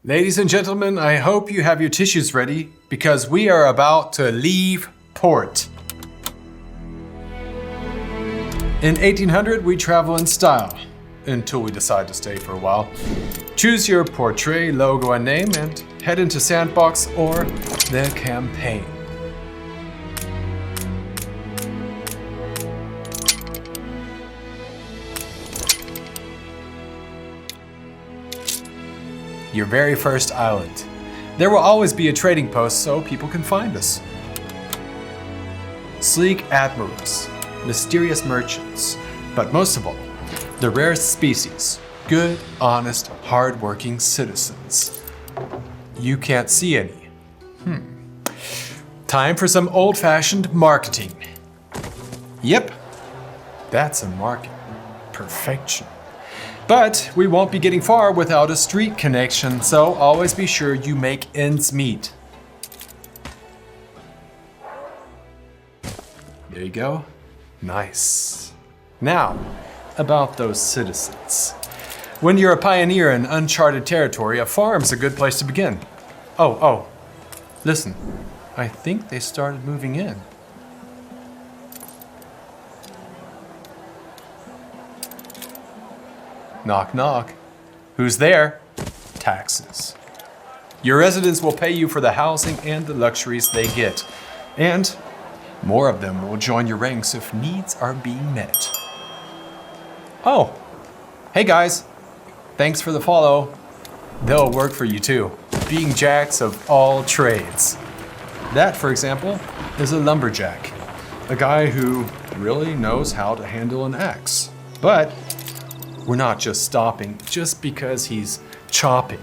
Ladies and gentlemen, I hope you have your tissues ready because we are about to leave port. In 1800, we travel in style until we decide to stay for a while. Choose your portrait, logo, and name and head into Sandbox or the campaign. Your very first island. There will always be a trading post so people can find us. Sleek admirals, mysterious merchants, but most of all, the rarest species, good, honest, hard-working citizens. You can't see any. Time for some old-fashioned marketing. Yep, that's a market. Perfection. But we won't be getting far without a street connection, so always be sure you make ends meet. There you go. Nice. Now, about those citizens. When you're a pioneer in uncharted territory, a farm's a good place to begin. Oh, listen. I think they started moving in. Knock, knock. Who's there? Taxes. Your residents will pay you for the housing and the luxuries they get. And more of them will join your ranks if needs are being met. Oh, hey guys. Thanks for the follow. They'll work for you too, being jacks of all trades. That, for example, is a lumberjack, a guy who really knows how to handle an axe. But we're not just stopping just because he's chopping.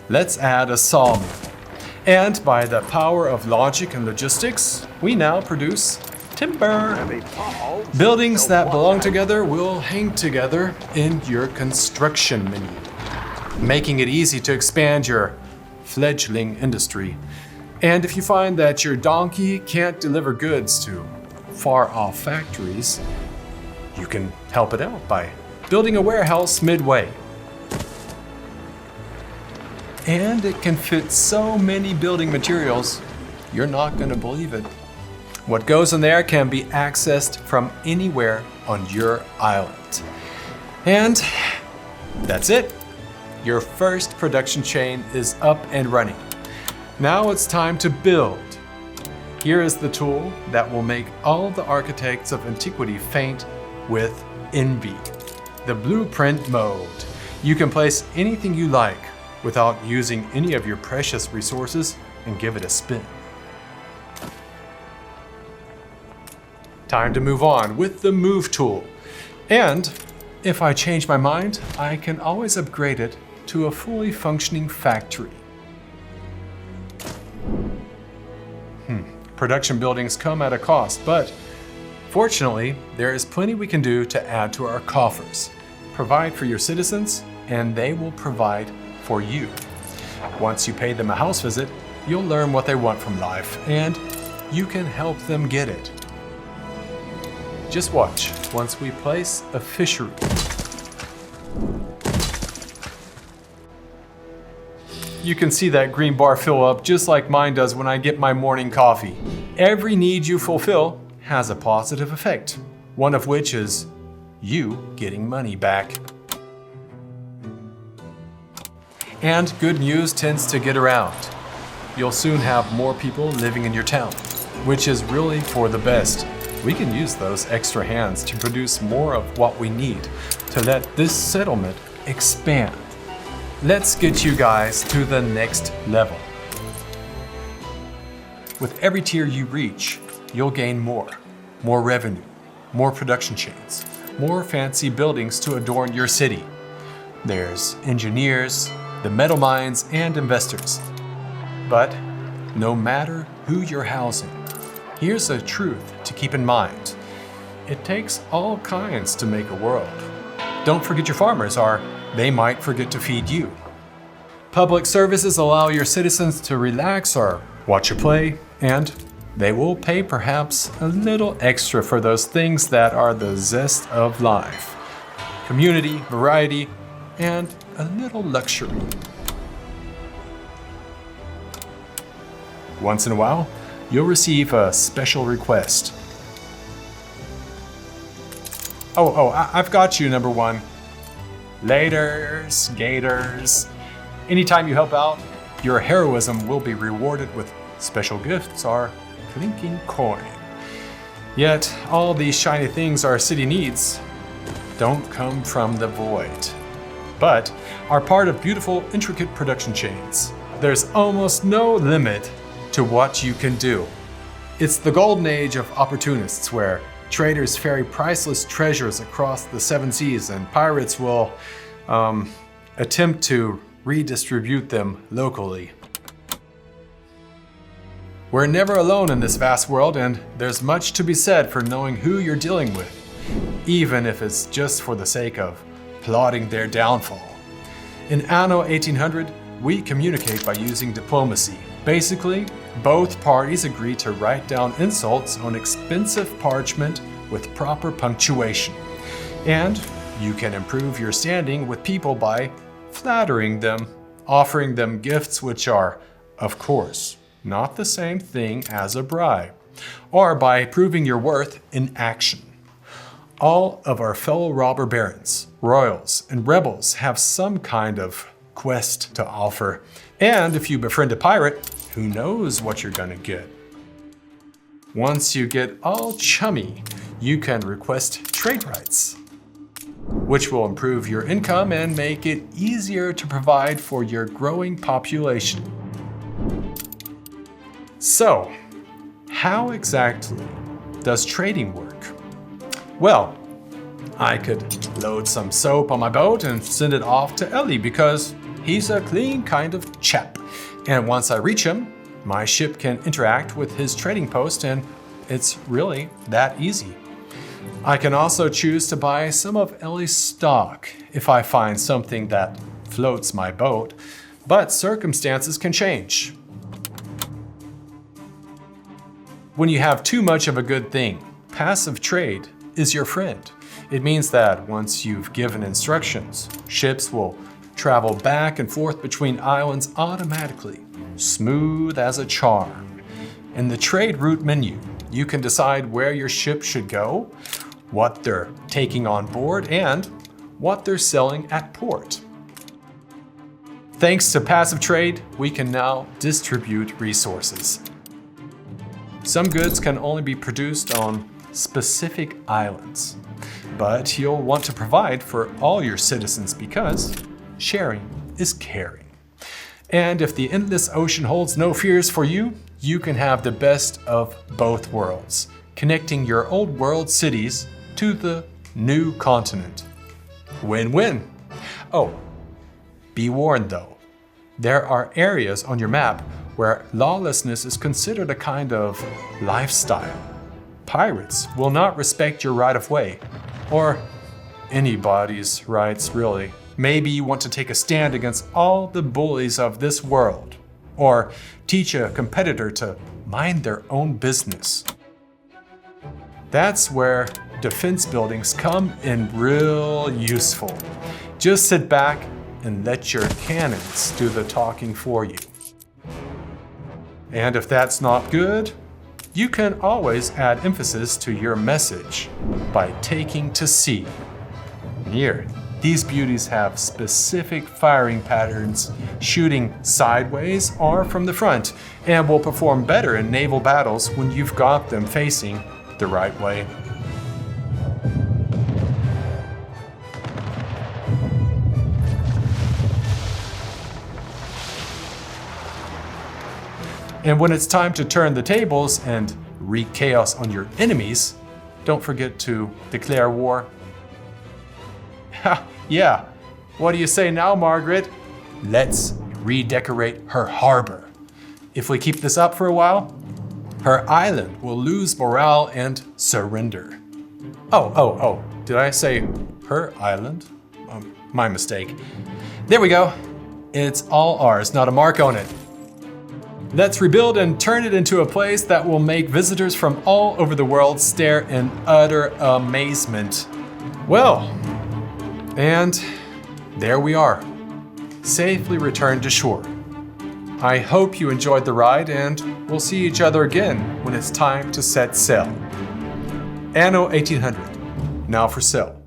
Let's add a sawmill. And by the power of logic and logistics, we now produce timber. Buildings that belong together will hang together in your construction menu, making it easy to expand your fledgling industry. And if you find that your donkey can't deliver goods to far-off factories, you can help it out by building a warehouse midway. And it can fit so many building materials, you're not going to believe it. What goes in there can be accessed from anywhere on your island. And that's it. Your first production chain is up and running. Now it's time to build. Here is the tool that will make all the architects of antiquity faint with envy. The blueprint mode. You can place anything you like without using any of your precious resources and give it a spin. Time to move on with the move tool. And if I change my mind, I can always upgrade it to a fully functioning factory. Production buildings come at a cost, but fortunately, there is plenty we can do to add to our coffers. Provide for your citizens, and they will provide for you. Once you pay them a house visit, you'll learn what they want from life, and you can help them get it. Just watch once we place a fishery. You can see that green bar fill up just like mine does when I get my morning coffee. Every need you fulfill has a positive effect, one of which is you getting money back. And good news tends to get around. You'll soon have more people living in your town, which is really for the best. We can use those extra hands to produce more of what we need to let this settlement expand. Let's get you guys to the next level. With every tier you reach, you'll gain more revenue, more production chains, more fancy buildings to adorn your city. There's engineers, the metal mines, and investors. But no matter who you're housing, here's a truth to keep in mind. It takes all kinds to make a world. Don't forget your farmers, or they might forget to feed you. Public services allow your citizens to relax or watch you play, and they will pay perhaps a little extra for those things that are the zest of life. Community, variety, and a little luxury. Once in a while, you'll receive a special request. I've got you, number one. Laters, gators. Anytime you help out, your heroism will be rewarded with special gifts or clinking coin. Yet, all these shiny things our city needs don't come from the void, but are part of beautiful, intricate production chains. There's almost no limit to what you can do. It's the golden age of opportunists where traders ferry priceless treasures across the seven seas and pirates will attempt to redistribute them locally. We're never alone in this vast world, and there's much to be said for knowing who you're dealing with, even if it's just for the sake of plotting their downfall. In Anno 1800, we communicate by using diplomacy. Basically, both parties agree to write down insults on expensive parchment with proper punctuation. And you can improve your standing with people by flattering them, offering them gifts which are, of course, not the same thing as a bribe, or by proving your worth in action. All of our fellow robber barons, royals, and rebels have some kind of quest to offer. And if you befriend a pirate, who knows what you're gonna get. Once you get all chummy, you can request trade rights, which will improve your income and make it easier to provide for your growing population. So, how exactly does trading work? Well, I could load some soap on my boat and send it off to Ellie because he's a clean kind of chap. And once I reach him, my ship can interact with his trading post, and it's really that easy. I can also choose to buy some of Ellie's stock if I find something that floats my boat, but circumstances can change. When you have too much of a good thing, passive trade is your friend. It means that once you've given instructions, ships will travel back and forth between islands automatically, smooth as a charm. In the trade route menu, you can decide where your ship should go, what they're taking on board, and what they're selling at port. Thanks to passive trade, we can now distribute resources. Some goods can only be produced on specific islands, but you'll want to provide for all your citizens because sharing is caring. And if the endless ocean holds no fears for you, you can have the best of both worlds, connecting your old world cities to the new continent. Win-win. Oh, be warned though. There are areas on your map where lawlessness is considered a kind of lifestyle. Pirates will not respect your right of way, or anybody's rights really. Maybe you want to take a stand against all the bullies of this world, or teach a competitor to mind their own business. That's where defense buildings come in real useful. Just sit back and let your cannons do the talking for you. And if that's not good, you can always add emphasis to your message by taking to sea. Here, these beauties have specific firing patterns, shooting sideways or from the front, and will perform better in naval battles when you've got them facing the right way. And when it's time to turn the tables and wreak chaos on your enemies, don't forget to declare war. Ha, yeah, what do you say now, Margaret? Let's redecorate her harbor. If we keep this up for a while, her island will lose morale and surrender. Oh, did I say her island? My mistake. There we go. It's all ours, not a mark on it. Let's rebuild and turn it into a place that will make visitors from all over the world stare in utter amazement. Well, and there we are, safely returned to shore. I hope you enjoyed the ride, and we'll see each other again when it's time to set sail. Anno 1800, now for sale.